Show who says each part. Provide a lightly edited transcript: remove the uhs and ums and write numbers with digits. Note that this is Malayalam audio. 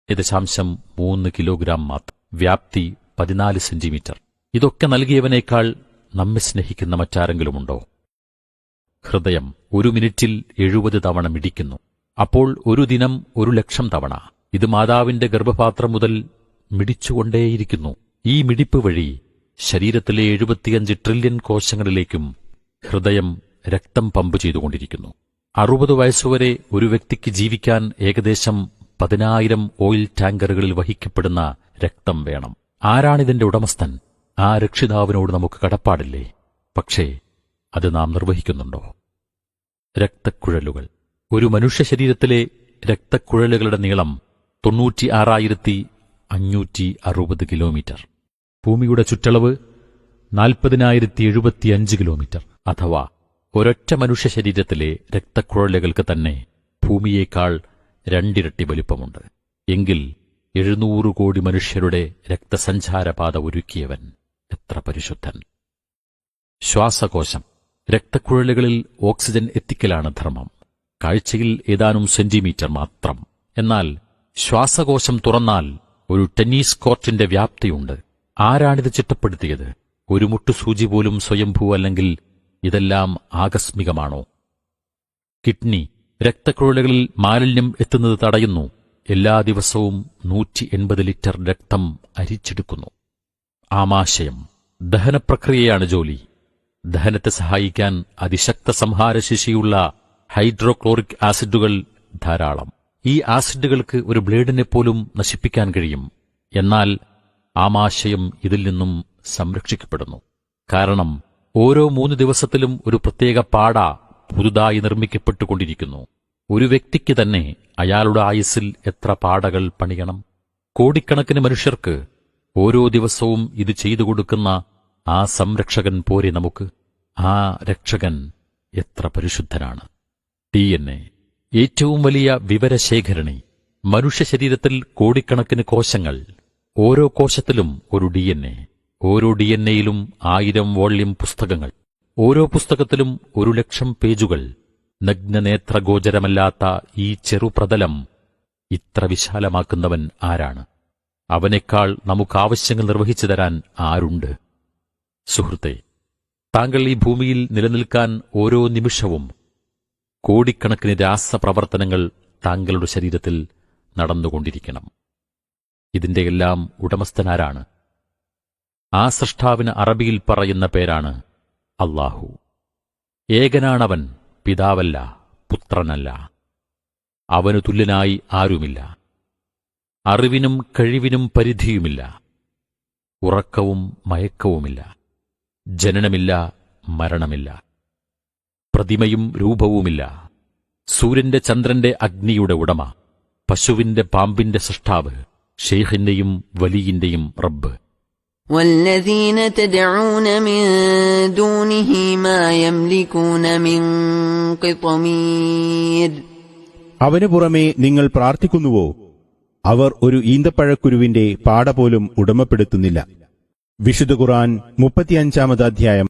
Speaker 1: 3 കിലോഗ്രാം മാത്രം. വ്യാപ്തി 14 സെന്റിമീറ്റർ. ഇതൊക്കെ നൽകിയവനേക്കാൾ നമ്മെ സ്നേഹിക്കുന്ന മറ്റാരെങ്കിലുമുണ്ടോ? ഹൃദയം 1 മിനിറ്റിൽ 70 തവണ മിടിക്കുന്നു. അപ്പോൾ ഒരു ദിനം 1,00,000 തവണ. ഇത് മാതാവിന്റെ ഗർഭപാത്രം മുതൽ മിടിച്ചുകൊണ്ടേയിരിക്കുന്നു. ഈ മിടിപ്പ് വഴി ശരീരത്തിലെ 75 ട്രില്യൺ കോശങ്ങളിലേക്കും ഹൃദയം രക്തം പമ്പ് ചെയ്തുകൊണ്ടിരിക്കുന്നു. 60 വയസ്സുവരെ ഒരു വ്യക്തിക്ക് ജീവിക്കാൻ ഏകദേശം 10,000 ഓയിൽ ടാങ്കറുകളിൽ വഹിക്കപ്പെടുന്ന രക്തം വേണം. ആരാണിതിന്റെ ഉടമസ്ഥൻ? ആ രക്ഷിതാവിനോട് നമുക്ക് കടപ്പാടില്ലേ? പക്ഷേ അത് നാം നിർവഹിക്കുന്നുണ്ടോ? രക്തക്കുഴലുകൾ. ഒരു മനുഷ്യ ശരീരത്തിലെ രക്തക്കുഴലുകളുടെ നീളം 96,560 കിലോമീറ്റർ. ഭൂമിയുടെ ചുറ്റളവ് 40,075 കിലോമീറ്റർ. അഥവാ ഒരൊറ്റ മനുഷ്യ ശരീരത്തിലെ രക്തക്കുഴലുകൾക്ക് തന്നെ ഭൂമിയേക്കാൾ 2 ഇരട്ടി വലിപ്പമുണ്ട്. എങ്കിൽ 700 കോടി മനുഷ്യരുടെ രക്തസഞ്ചാരപാത ഒരുക്കിയവൻ എത്ര പരിശുദ്ധൻ! ശ്വാസകോശം. രക്തക്കുഴലുകളിൽ ഓക്സിജൻ എത്തിക്കലാണ് ധർമ്മം. കാഴ്ചയിൽ ഏതാനും സെന്റിമീറ്റർ മാത്രം. എന്നാൽ ശ്വാസകോശം തുറന്നാൽ ഒരു ടെന്നീസ് കോർട്ടിന്റെ വ്യാപ്തിയുണ്ട്. ആരാണിത് ചിട്ടപ്പെടുത്തിയത്? ഒരു മുട്ടുസൂചി പോലും സ്വയംഭൂ അല്ലെങ്കിൽ ഇതെല്ലാം ആകസ്മികമാണോ? കിഡ്നി. രക്തക്കുഴലുകളിൽ മാലിന്യം എത്തുന്നത് തടയുന്നു. എല്ലാ ദിവസവും 180 ലിറ്റർ രക്തം അരിച്ചെടുക്കുന്നു. ആമാശയം. ദഹനപ്രക്രിയയാണ് ജോലി. ദഹനത്തെ സഹായിക്കാൻ അതിശക്ത സംഹാരശേഷിയുള്ള ഹൈഡ്രോക്ലോറിക് ആസിഡുകൾ ധാരാളം. ഈ ആസിഡുകൾക്ക് ഒരു ബ്ലേഡിനെപ്പോലും നശിപ്പിക്കാൻ കഴിയും. എന്നാൽ ആമാശയം ഇതിൽ നിന്നും സംരക്ഷിക്കപ്പെടുന്നു. കാരണം ഓരോ 3 ദിവസത്തിലും ഒരു പ്രത്യേക പാട പുതുതായി നിർമ്മിക്കപ്പെട്ടുകൊണ്ടിരിക്കുന്നു. ഒരു വ്യക്തിക്ക് തന്നെ അയാളുടെ ആയുസ്സിൽ എത്ര പാടകൾ പണിയണം? കോടിക്കണക്കിന് മനുഷ്യർക്ക് ഓരോ ദിവസവും ഇത് ചെയ്തു കൊടുക്കുന്ന ആ സംരക്ഷകൻ പോരെ നമുക്ക്? ആ രക്ഷകൻ എത്ര പരിശുദ്ധനാണ്! DNA. ഏറ്റവും വലിയ വിവരശേഖരണി. മനുഷ്യ ശരീരത്തിൽ കോടിക്കണക്കിന് കോശങ്ങൾ. ഓരോ കോശത്തിലും ഒരു DNA. ഓരോ DNAയിലും 1000 വോള്യം പുസ്തകങ്ങൾ. ഓരോ പുസ്തകത്തിലും 1,00,000 പേജുകൾ. നഗ്നനേത്രഗോചരമല്ലാത്ത ഈ ചെറുപ്രതലം ഇത്ര വിശാലമാക്കുന്നവൻ ആരാണ്? അവനേക്കാൾ നമുക്കാവശ്യങ്ങൾ നിർവഹിച്ചു തരാൻ ആരുണ്ട്? സുഹൃത്തേ, താങ്കൾ ഈ ഭൂമിയിൽ നിലനിൽക്കാൻ ഓരോ നിമിഷവും കോടിക്കണക്കിന് രാസപ്രവർത്തനങ്ങൾ താങ്കളുടെ ശരീരത്തിൽ നടന്നുകൊണ്ടിരിക്കണം. ഇതിന്റെയെല്ലാം ഉടമസ്ഥനാരാണ്? ആ സൃഷ്ടാവിന് അറബിയിൽ പറയുന്ന പേരാണ് അല്ലാഹു. ഏകനാണവൻ, പിതാവല്ല, പുത്രനല്ല. അവനു തുല്യനായി ആരുമില്ല. അറിവിനും കഴിവിനും പരിധിയുമില്ല. ഉറക്കവും മയക്കവുമില്ല. ജനനമില്ല, മരണമില്ല. പ്രതിമയും രൂപവുമില്ല. സൂര്യന്റെ ചന്ദ്രന്റെ അഗ്നിയുടെ ഉടമ, പശുവിന്റെ പാമ്പിന്റെ സൃഷ്ടാവ്, ഷെയ്ഖിന്റെയും വലിയിന്റെയും റബ്ബ്.
Speaker 2: والذين تدعون من دونه ما يملكون من قطمير.
Speaker 3: അവനു പുറമെ നിങ്ങൾ പ്രാർത്ഥിക്കുന്നുവോ? അവർ ഒരു ഈന്തപ്പഴക്കുരുവിന്റെ പാട പോലും ഉടമപ്പെടുത്തുന്നില്ല. വിശുദ്ധ ഖുർആൻ 35-ാമത് അധ്യായം